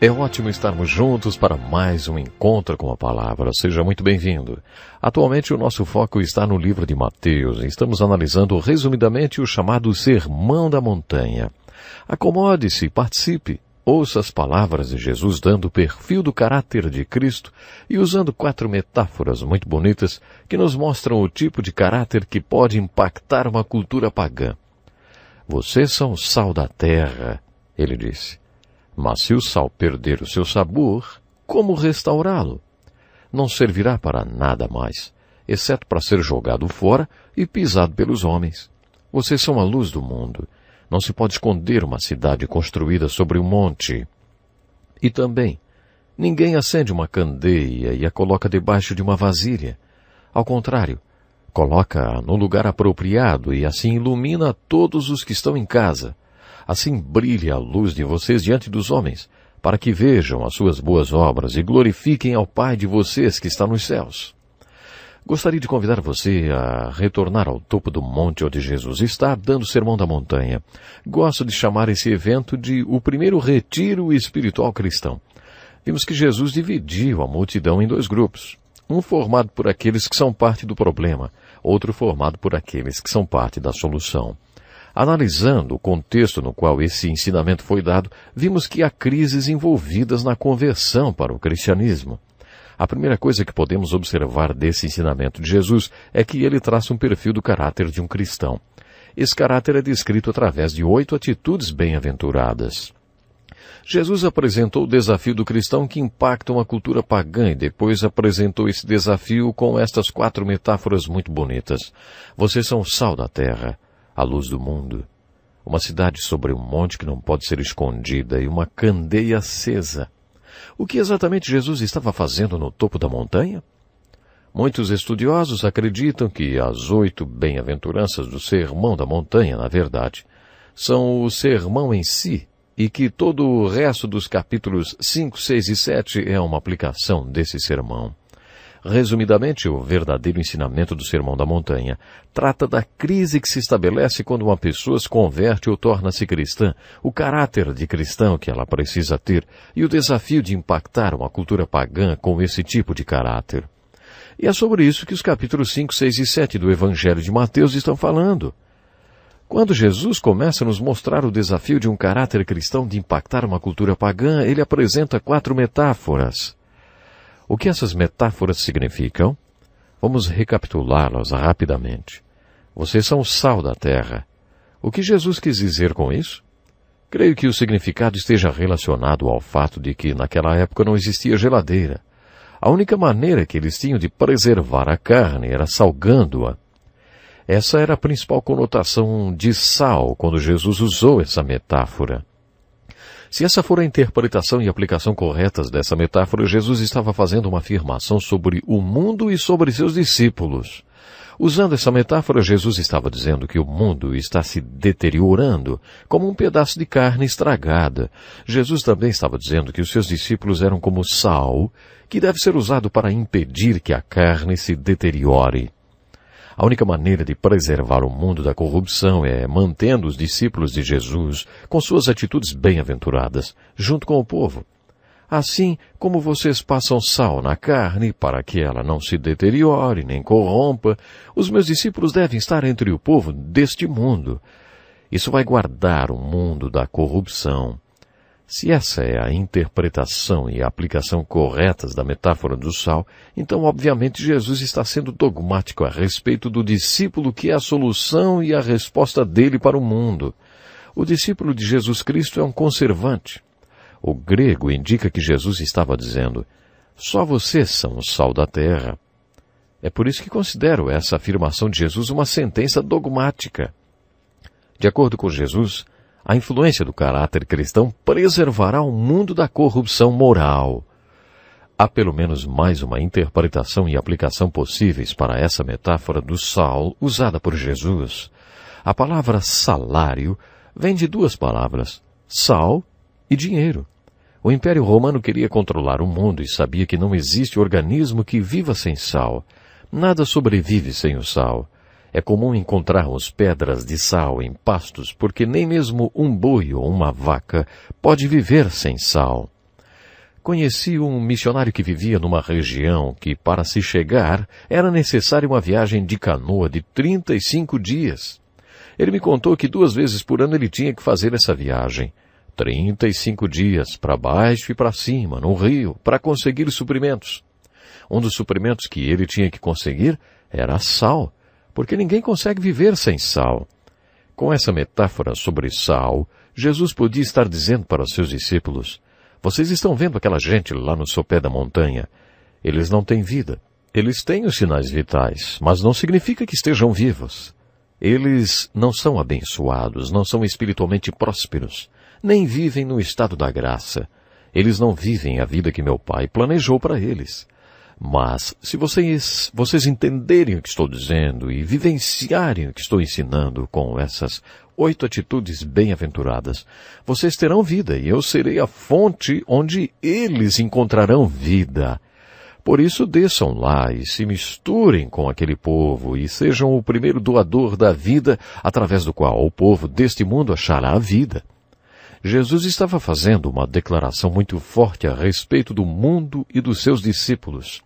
É ótimo estarmos juntos para mais um encontro com a palavra. Seja muito bem-vindo. Atualmente o nosso foco está no livro de Mateus e estamos analisando resumidamente o chamado Sermão da Montanha. Acomode-se, participe, ouça as palavras de Jesus dando o perfil do caráter de Cristo e usando 4 metáforas muito bonitas que nos mostram o tipo de caráter que pode impactar uma cultura pagã. Vocês são o sal da terra, ele disse. Mas se o sal perder o seu sabor, como restaurá-lo? Não servirá para nada mais, exceto para ser jogado fora e pisado pelos homens. Vocês são a luz do mundo. Não se pode esconder uma cidade construída sobre um monte. E também, ninguém acende uma candeia e a coloca debaixo de uma vasilha. Ao contrário, coloca-a no lugar apropriado e assim ilumina todos os que estão em casa. Assim brilhe a luz de vocês diante dos homens, para que vejam as suas boas obras e glorifiquem ao Pai de vocês que está nos céus. Gostaria de convidar você a retornar ao topo do monte onde Jesus está, dando o Sermão da Montanha. Gosto de chamar esse evento de o primeiro retiro espiritual cristão. Vimos que Jesus dividiu a multidão em 2 grupos. Um formado por aqueles que são parte do problema, outro formado por aqueles que são parte da solução. Analisando o contexto no qual esse ensinamento foi dado, vimos que há crises envolvidas na conversão para o cristianismo. A primeira coisa que podemos observar desse ensinamento de Jesus é que ele traça um perfil do caráter de um cristão. Esse caráter é descrito através de 8 atitudes bem-aventuradas. Jesus apresentou o desafio do cristão que impacta uma cultura pagã e depois apresentou esse desafio com estas 4 metáforas muito bonitas. Vocês são o sal da terra, a luz do mundo, uma cidade sobre um monte que não pode ser escondida e uma candeia acesa. O que exatamente Jesus estava fazendo no topo da montanha? Muitos estudiosos acreditam que as 8 bem-aventuranças do Sermão da Montanha, na verdade, são o sermão em si, e que todo o resto dos capítulos 5, 6 e 7 é uma aplicação desse sermão. Resumidamente, o verdadeiro ensinamento do Sermão da Montanha trata da crise que se estabelece quando uma pessoa se converte ou torna-se cristã, o caráter de cristão que ela precisa ter e o desafio de impactar uma cultura pagã com esse tipo de caráter. E é sobre isso que os capítulos 5, 6 e 7 do Evangelho de Mateus estão falando. Quando Jesus começa a nos mostrar o desafio de um caráter cristão de impactar uma cultura pagã, ele apresenta 4 metáforas. O que essas metáforas significam? Vamos recapitulá-las rapidamente. Vocês são o sal da terra. O que Jesus quis dizer com isso? Creio que o significado esteja relacionado ao fato de que naquela época não existia geladeira. A única maneira que eles tinham de preservar a carne era salgando-a. Essa era a principal conotação de sal quando Jesus usou essa metáfora. Se essa for a interpretação e aplicação corretas dessa metáfora, Jesus estava fazendo uma afirmação sobre o mundo e sobre seus discípulos. Usando essa metáfora, Jesus estava dizendo que o mundo está se deteriorando como um pedaço de carne estragada. Jesus também estava dizendo que os seus discípulos eram como sal, que deve ser usado para impedir que a carne se deteriore. A única maneira de preservar o mundo da corrupção é mantendo os discípulos de Jesus com suas atitudes bem-aventuradas, junto com o povo. Assim como vocês passam sal na carne para que ela não se deteriore nem corrompa, os meus discípulos devem estar entre o povo deste mundo. Isso vai guardar o mundo da corrupção. Se essa é a interpretação e a aplicação corretas da metáfora do sal, então obviamente Jesus está sendo dogmático a respeito do discípulo que é a solução e a resposta dele para o mundo. O discípulo de Jesus Cristo é um conservante. O grego indica que Jesus estava dizendo, só vocês são o sal da terra. É por isso que considero essa afirmação de Jesus uma sentença dogmática. De acordo com Jesus, a influência do caráter cristão preservará o mundo da corrupção moral. Há pelo menos mais uma interpretação e aplicação possíveis para essa metáfora do sal usada por Jesus. A palavra salário vem de 2 palavras, sal e dinheiro. O Império Romano queria controlar o mundo e sabia que não existe organismo que viva sem sal. Nada sobrevive sem o sal. É comum encontrarmos pedras de sal em pastos, porque nem mesmo um boi ou uma vaca pode viver sem sal. Conheci um missionário que vivia numa região que, para se chegar, era necessária uma viagem de canoa de 35 dias. Ele me contou que 2 vezes por ano ele tinha que fazer essa viagem. 35 dias, para baixo e para cima, no rio, para conseguir suprimentos. Um dos suprimentos que ele tinha que conseguir era sal, porque ninguém consegue viver sem sal. Com essa metáfora sobre sal, Jesus podia estar dizendo para os seus discípulos: vocês estão vendo aquela gente lá no sopé da montanha? Eles não têm vida. Eles têm os sinais vitais, mas não significa que estejam vivos. Eles não são abençoados, não são espiritualmente prósperos, nem vivem no estado da graça. Eles não vivem a vida que meu Pai planejou para eles. Mas, se vocês entenderem o que estou dizendo e vivenciarem o que estou ensinando com essas 8 atitudes bem-aventuradas, vocês terão vida e eu serei a fonte onde eles encontrarão vida. Por isso desçam lá e se misturem com aquele povo e sejam o primeiro doador da vida através do qual o povo deste mundo achará a vida. Jesus estava fazendo uma declaração muito forte a respeito do mundo e dos seus discípulos.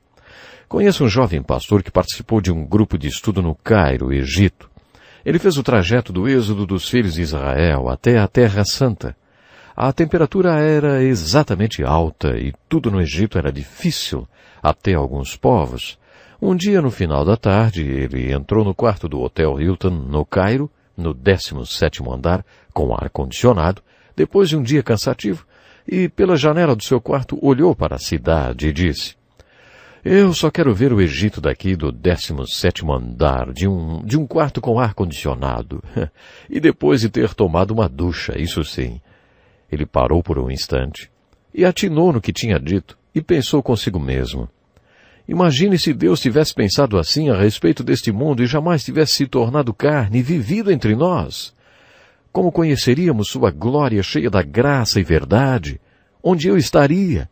Conheço um jovem pastor que participou de um grupo de estudo no Cairo, Egito. Ele fez o trajeto do êxodo dos filhos de Israel até a Terra Santa. A temperatura era exatamente alta e tudo no Egito era difícil, até alguns povos. Um dia, no final da tarde, ele entrou no quarto do Hotel Hilton, no Cairo, no 17º andar, com ar-condicionado, depois de um dia cansativo, e pela janela do seu quarto olhou para a cidade e disse: eu só quero ver o Egito daqui do 17º andar, de um quarto com ar-condicionado. E depois de ter tomado uma ducha, isso sim. Ele parou por um instante e atinou no que tinha dito e pensou consigo mesmo: imagine se Deus tivesse pensado assim a respeito deste mundo e jamais tivesse se tornado carne e vivido entre nós. Como conheceríamos sua glória cheia da graça e verdade? Onde eu estaria?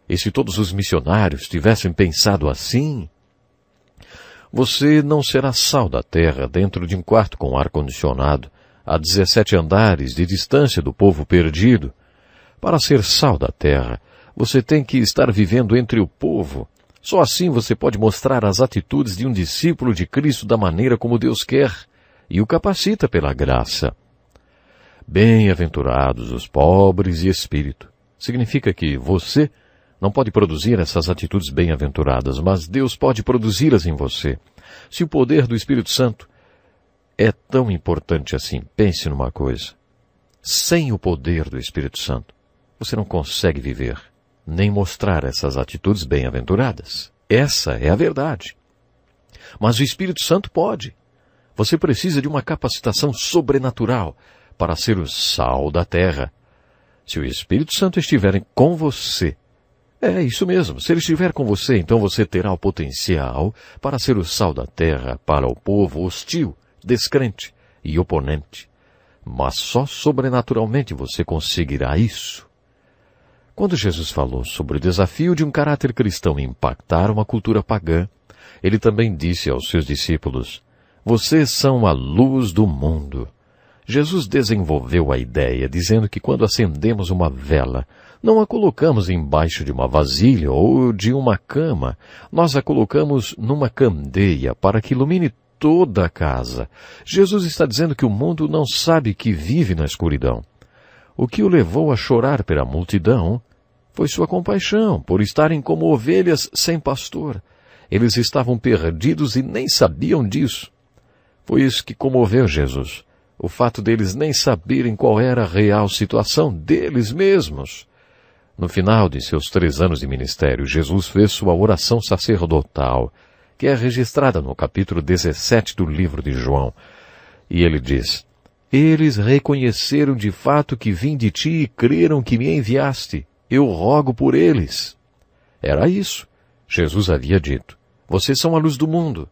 E se todos os missionários tivessem pensado assim? Você não será sal da terra dentro de um quarto com ar-condicionado, a 17 andares de distância do povo perdido. Para ser sal da terra, você tem que estar vivendo entre o povo. Só assim você pode mostrar as atitudes de um discípulo de Cristo da maneira como Deus quer e o capacita pela graça. Bem-aventurados os pobres de espírito. Significa que você não pode produzir essas atitudes bem-aventuradas, mas Deus pode produzi-las em você. Se o poder do Espírito Santo é tão importante assim, pense numa coisa. Sem o poder do Espírito Santo, você não consegue viver, nem mostrar essas atitudes bem-aventuradas. Essa é a verdade. Mas o Espírito Santo pode. Você precisa de uma capacitação sobrenatural para ser o sal da terra. Se o Espírito Santo estiver com você, é isso mesmo, se ele estiver com você, então você terá o potencial para ser o sal da terra para o povo hostil, descrente e oponente. Mas só sobrenaturalmente você conseguirá isso. Quando Jesus falou sobre o desafio de um caráter cristão impactar uma cultura pagã, ele também disse aos seus discípulos: vocês são a luz do mundo. Jesus desenvolveu a ideia dizendo que quando acendemos uma vela, não a colocamos embaixo de uma vasilha ou de uma cama, nós a colocamos numa candeia para que ilumine toda a casa. Jesus está dizendo que o mundo não sabe que vive na escuridão. O que o levou a chorar pela multidão foi sua compaixão, por estarem como ovelhas sem pastor. Eles estavam perdidos e nem sabiam disso. Foi isso que comoveu Jesus, o fato deles nem saberem qual era a real situação deles mesmos. No final de seus 3 anos de ministério, Jesus fez sua oração sacerdotal, que é registrada no capítulo 17 do livro de João. E ele diz: eles reconheceram de fato que vim de ti e creram que me enviaste. Eu rogo por eles. Era isso. Jesus havia dito: vocês são a luz do mundo.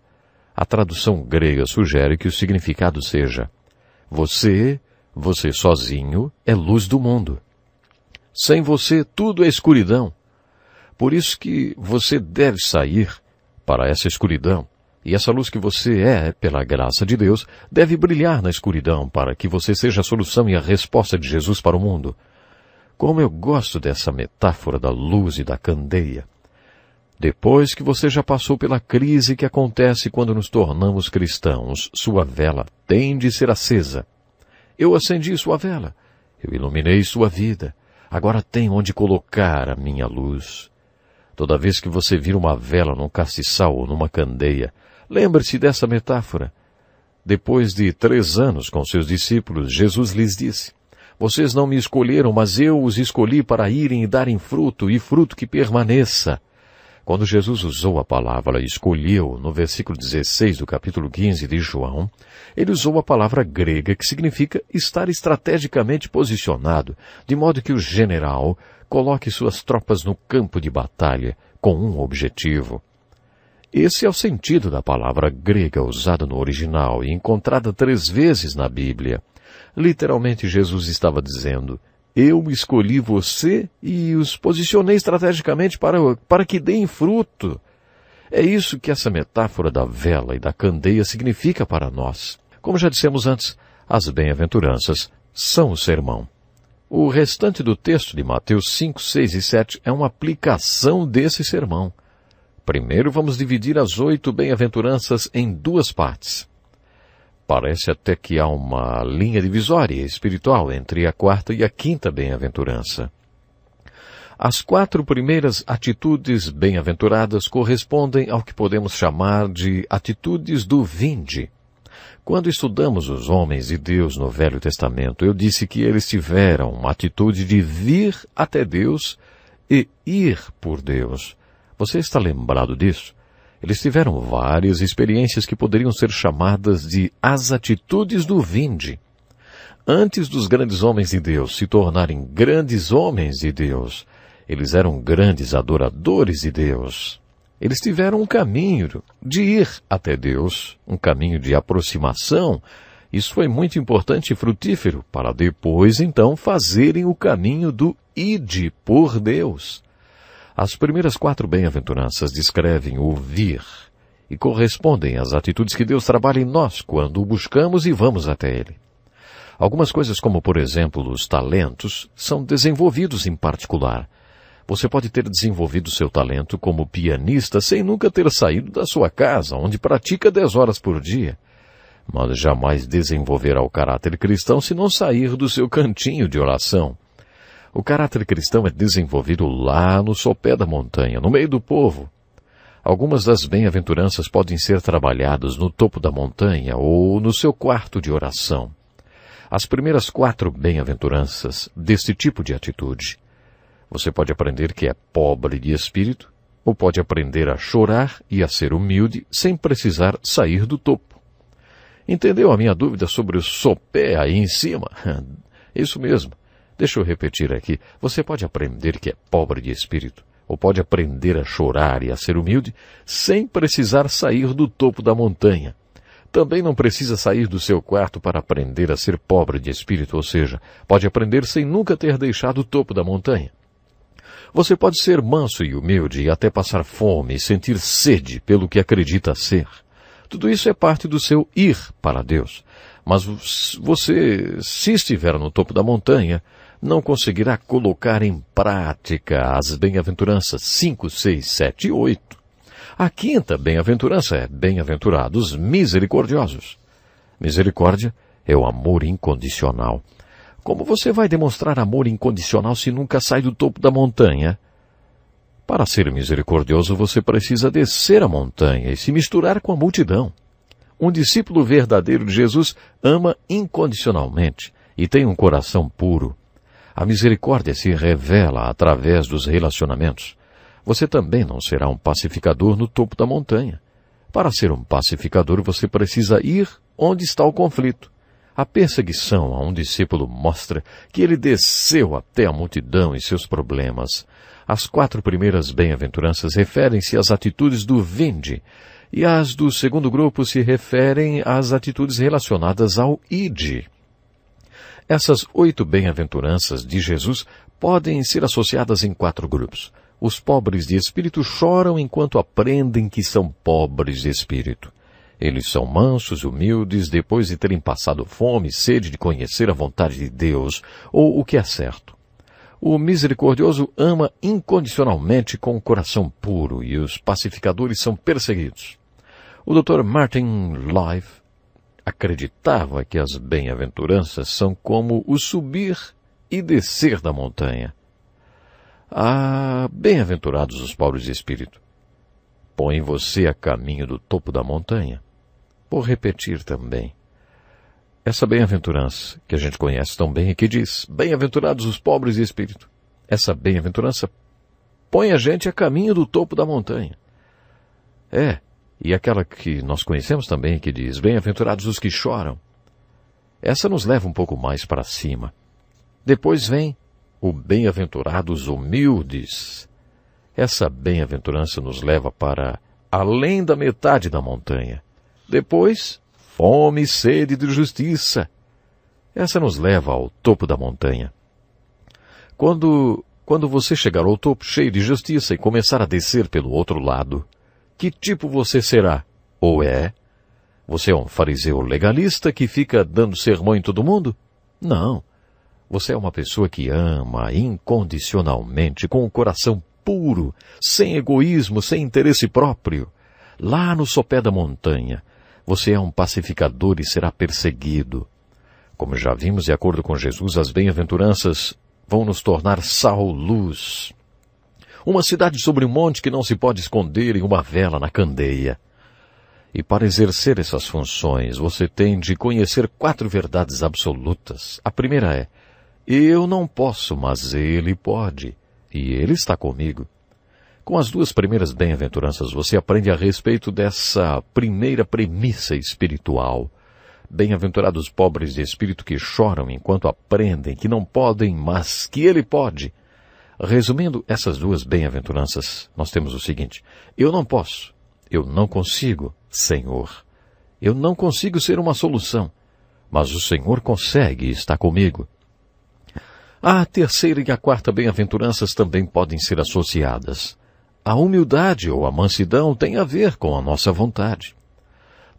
A tradução grega sugere que o significado seja: você sozinho é luz do mundo. Sem você, tudo é escuridão. Por isso que você deve sair para essa escuridão. E essa luz que você é, pela graça de Deus, deve brilhar na escuridão para que você seja a solução e a resposta de Jesus para o mundo. Como eu gosto dessa metáfora da luz e da candeia. Depois que você já passou pela crise que acontece quando nos tornamos cristãos, sua vela tem de ser acesa. Eu acendi sua vela. Eu iluminei sua vida. Agora tem onde colocar a minha luz. Toda vez que você vir uma vela num castiçal ou numa candeia, lembre-se dessa metáfora. Depois de 3 anos com seus discípulos, Jesus lhes disse: vocês não me escolheram, mas eu os escolhi para irem e darem fruto, e fruto que permaneça. Quando Jesus usou a palavra escolheu, no versículo 16 do capítulo 15 de João, ele usou a palavra grega que significa estar estrategicamente posicionado, de modo que o general coloque suas tropas no campo de batalha com um objetivo. Esse é o sentido da palavra grega usada no original e encontrada 3 vezes na Bíblia. Literalmente, Jesus estava dizendo: eu escolhi você e os posicionei estrategicamente para que deem fruto. É isso que essa metáfora da vela e da candeia significa para nós. Como já dissemos antes, as bem-aventuranças são o sermão. O restante do texto de Mateus 5, 6 e 7 é uma aplicação desse sermão. Primeiro vamos dividir as 8 bem-aventuranças em 2 partes. Parece até que há uma linha divisória espiritual entre a 4ª e a 5ª bem-aventurança. As 4 primeiras atitudes bem-aventuradas correspondem ao que podemos chamar de atitudes do vinde. Quando estudamos os homens de Deus no Velho Testamento, eu disse que eles tiveram uma atitude de vir até Deus e ir por Deus. Você está lembrado disso? Eles tiveram várias experiências que poderiam ser chamadas de as atitudes do vinde. Antes dos grandes homens de Deus se tornarem grandes homens de Deus, eles eram grandes adoradores de Deus. Eles tiveram um caminho de ir até Deus, um caminho de aproximação. Isso foi muito importante e frutífero para depois, então, fazerem o caminho do ide por Deus. As primeiras 4 bem-aventuranças descrevem o vir e correspondem às atitudes que Deus trabalha em nós quando o buscamos e vamos até Ele. Algumas coisas como, por exemplo, os talentos, são desenvolvidos em particular. Você pode ter desenvolvido seu talento como pianista sem nunca ter saído da sua casa, onde pratica 10 horas por dia. Mas jamais desenvolverá o caráter cristão se não sair do seu cantinho de oração. O caráter cristão é desenvolvido lá no sopé da montanha, no meio do povo. Algumas das bem-aventuranças podem ser trabalhadas no topo da montanha ou no seu quarto de oração. As primeiras 4 bem-aventuranças deste tipo de atitude. Você pode aprender que é pobre de espírito, ou pode aprender a chorar e a ser humilde sem precisar sair do topo. Entendeu a minha dúvida sobre o sopé aí em cima? Isso mesmo. Deixa eu repetir aqui. Você pode aprender que é pobre de espírito, ou pode aprender a chorar e a ser humilde, sem precisar sair do topo da montanha. Também não precisa sair do seu quarto para aprender a ser pobre de espírito, ou seja, pode aprender sem nunca ter deixado o topo da montanha. Você pode ser manso e humilde e até passar fome e sentir sede pelo que acredita ser. Tudo isso é parte do seu ir para Deus. Mas você, se estiver no topo da montanha, não conseguirá colocar em prática as bem-aventuranças 5, 6, 7 e 8. A 5ª bem-aventurança é bem-aventurados misericordiosos. Misericórdia é o amor incondicional. Como você vai demonstrar amor incondicional se nunca sai do topo da montanha? Para ser misericordioso, você precisa descer a montanha e se misturar com a multidão. Um discípulo verdadeiro de Jesus ama incondicionalmente e tem um coração puro. A misericórdia se revela através dos relacionamentos. Você também não será um pacificador no topo da montanha. Para ser um pacificador, você precisa ir onde está o conflito. A perseguição a um discípulo mostra que ele desceu até a multidão e seus problemas. As 4 primeiras bem-aventuranças referem-se às atitudes do vinde, e as do segundo grupo se referem às atitudes relacionadas ao ide. Essas 8 bem-aventuranças de Jesus podem ser associadas em 4 grupos. Os pobres de espírito choram enquanto aprendem que são pobres de espírito. Eles são mansos, humildes, depois de terem passado fome e sede de conhecer a vontade de Deus, ou o que é certo. O misericordioso ama incondicionalmente com o coração puro e os pacificadores são perseguidos. O Dr. Martin Lloyd acreditava que as bem-aventuranças são como o subir e descer da montanha. Bem-aventurados os pobres de espírito. Põe você a caminho do topo da montanha. Vou repetir também. Essa bem-aventurança, que a gente conhece tão bem e que diz, bem-aventurados os pobres de espírito. Essa bem-aventurança põe a gente a caminho do topo da montanha. E aquela que nós conhecemos também, que diz, bem-aventurados os que choram. Essa nos leva um pouco mais para cima. Depois vem o bem-aventurados humildes. Essa bem-aventurança nos leva para além da metade da montanha. Depois, fome e sede de justiça. Essa nos leva ao topo da montanha. Quando você chegar ao topo cheio de justiça e começar a descer pelo outro lado, que tipo você será? Você é um fariseu legalista que fica dando sermão em todo mundo? Não. Você é uma pessoa que ama incondicionalmente, com o coração puro, sem egoísmo, sem interesse próprio. Lá no sopé da montanha, você é um pacificador e será perseguido. Como já vimos, de acordo com Jesus, as bem-aventuranças vão nos tornar sal-luz. Uma cidade sobre um monte que não se pode esconder em uma vela na candeia. E para exercer essas funções, você tem de conhecer 4 verdades absolutas. A primeira é, eu não posso, mas Ele pode, e Ele está comigo. Com as 2 primeiras bem-aventuranças, você aprende a respeito dessa primeira premissa espiritual. Bem-aventurados pobres de espírito que choram enquanto aprendem que não podem, mas que Ele pode. Resumindo essas 2 bem-aventuranças, nós temos o seguinte, eu não posso, eu não consigo, Senhor. Eu não consigo ser uma solução, mas o Senhor consegue e está comigo. A terceira e a quarta bem-aventuranças também podem ser associadas. A humildade ou a mansidão tem a ver com a nossa vontade.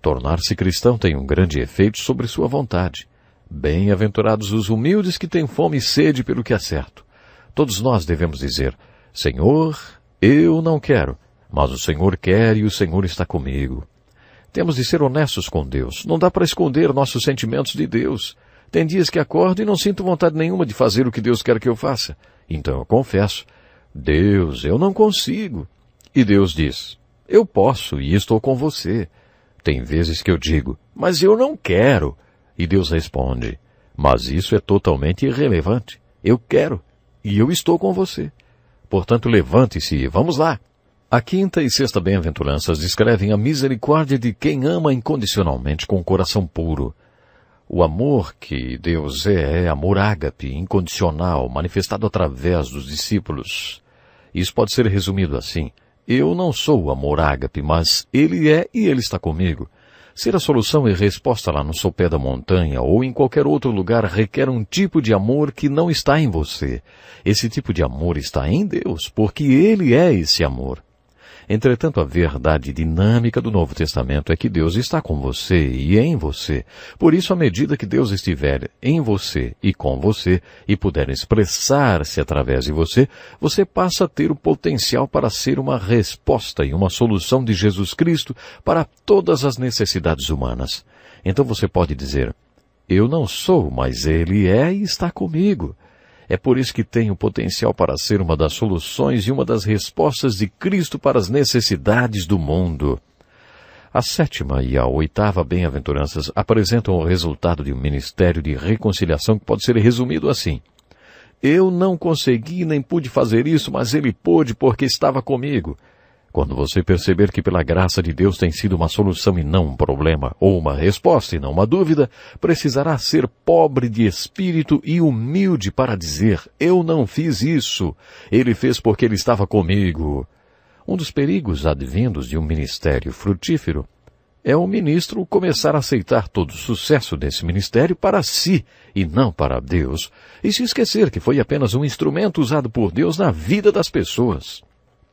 Tornar-se cristão tem um grande efeito sobre sua vontade. Bem-aventurados os humildes que têm fome e sede pelo que é certo. Todos nós devemos dizer, Senhor, eu não quero, mas o Senhor quer e o Senhor está comigo. Temos de ser honestos com Deus. Não dá para esconder nossos sentimentos de Deus. Tem dias que acordo e não sinto vontade nenhuma de fazer o que Deus quer que eu faça. Então eu confesso, Deus, eu não consigo. E Deus diz, eu posso e estou com você. Tem vezes que eu digo, mas eu não quero. E Deus responde, mas isso é totalmente irrelevante. Eu quero e eu estou com você. Portanto, levante-se e vamos lá. A quinta e sexta bem-aventuranças descrevem a misericórdia de quem ama incondicionalmente com o coração puro. O amor que Deus é amor ágape, incondicional, manifestado através dos discípulos. Isso pode ser resumido assim. Eu não sou o amor ágape, mas Ele é e Ele está comigo. Ser a solução e resposta lá no sopé da montanha ou em qualquer outro lugar requer um tipo de amor que não está em você. Esse tipo de amor está em Deus, porque Ele é esse amor. Entretanto, a verdade dinâmica do Novo Testamento é que Deus está com você e em você. Por isso, à medida que Deus estiver em você e com você e puder expressar-se através de você, você passa a ter o potencial para ser uma resposta e uma solução de Jesus Cristo para todas as necessidades humanas. Então você pode dizer, eu não sou, mas Ele é e está comigo. É por isso que tem o potencial para ser uma das soluções e uma das respostas de Cristo para as necessidades do mundo. A sétima e a oitava bem-aventuranças apresentam o resultado de um ministério de reconciliação que pode ser resumido assim. Eu não consegui nem pude fazer isso, mas Ele pôde porque estava comigo. Quando você perceber que pela graça de Deus tem sido uma solução e não um problema, ou uma resposta e não uma dúvida, precisará ser pobre de espírito e humilde para dizer, eu não fiz isso, Ele fez porque Ele estava comigo. Um dos perigos advindos de um ministério frutífero é o ministro começar a aceitar todo o sucesso desse ministério para si e não para Deus, e se esquecer que foi apenas um instrumento usado por Deus na vida das pessoas.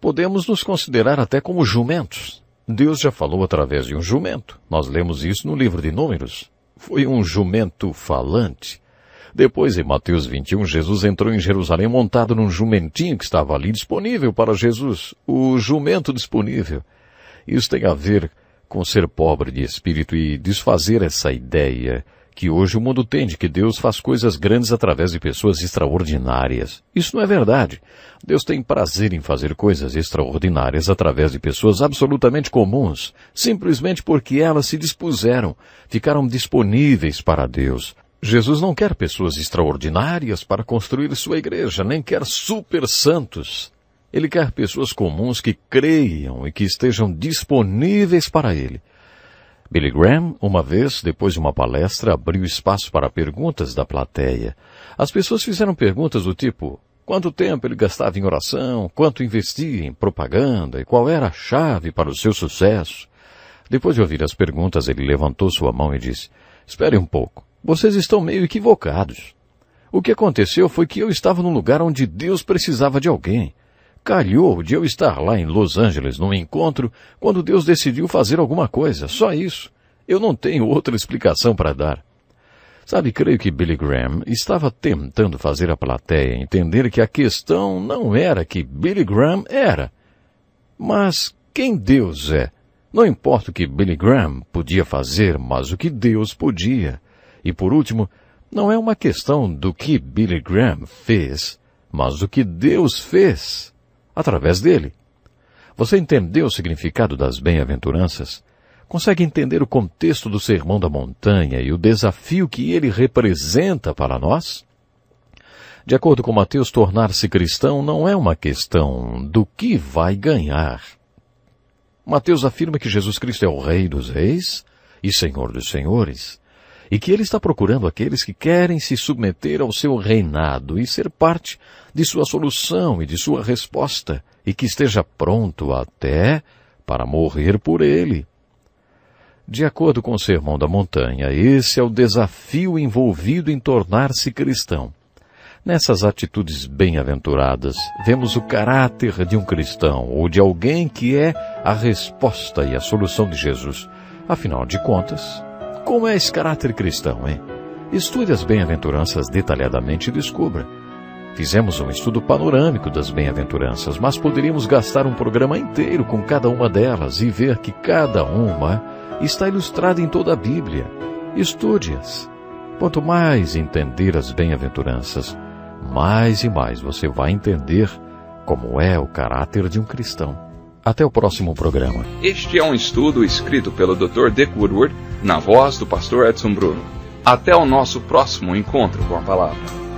Podemos nos considerar até como jumentos. Deus já falou através de um jumento. Nós lemos isso no livro de Números. Foi um jumento falante. Depois, em Mateus 21, Jesus entrou em Jerusalém montado num jumentinho que estava ali disponível para Jesus. O jumento disponível. Isso tem a ver com ser pobre de espírito e desfazer essa ideia que hoje o mundo tem de que Deus faz coisas grandes através de pessoas extraordinárias. Isso não é verdade. Deus tem prazer em fazer coisas extraordinárias através de pessoas absolutamente comuns, simplesmente porque elas se dispuseram, ficaram disponíveis para Deus. Jesus não quer pessoas extraordinárias para construir sua igreja, nem quer super santos. Ele quer pessoas comuns que creiam e que estejam disponíveis para Ele. Billy Graham, uma vez, depois de uma palestra, abriu espaço para perguntas da plateia. As pessoas fizeram perguntas do tipo: quanto tempo ele gastava em oração, quanto investia em propaganda e qual era a chave para o seu sucesso. Depois de ouvir as perguntas, ele levantou sua mão e disse: espere um pouco, vocês estão meio equivocados. O que aconteceu foi que eu estava num lugar onde Deus precisava de alguém. Calhou de eu estar lá em Los Angeles num encontro quando Deus decidiu fazer alguma coisa, só isso. Eu não tenho outra explicação para dar. Sabe, creio que Billy Graham estava tentando fazer a plateia entender que a questão não era que Billy Graham era, mas quem Deus é. Não importa o que Billy Graham podia fazer, mas o que Deus podia. E por último, não é uma questão do que Billy Graham fez, mas do que Deus fez através dele. Você entendeu o significado das bem-aventuranças? Consegue entender o contexto do Sermão da Montanha e o desafio que ele representa para nós? De acordo com Mateus, tornar-se cristão não é uma questão do que vai ganhar. Mateus afirma que Jesus Cristo é o Rei dos Reis e Senhor dos Senhores, e que ele está procurando aqueles que querem se submeter ao seu reinado e ser parte de sua solução e de sua resposta, e que esteja pronto até para morrer por ele. De acordo com o Sermão da Montanha, esse é o desafio envolvido em tornar-se cristão. Nessas atitudes bem-aventuradas, vemos o caráter de um cristão ou de alguém que é a resposta e a solução de Jesus. Afinal de contas, como é esse caráter cristão, hein? Estude as bem-aventuranças detalhadamente e descubra. Fizemos um estudo panorâmico das bem-aventuranças, mas poderíamos gastar um programa inteiro com cada uma delas e ver que cada uma está ilustrada em toda a Bíblia. Estude-as. Quanto mais entender as bem-aventuranças, mais e mais você vai entender como é o caráter de um cristão. Até o próximo programa. Este é um estudo escrito pelo Dr. Dick Woodward, na voz do pastor Edson Bruno. Até o nosso próximo encontro com a palavra.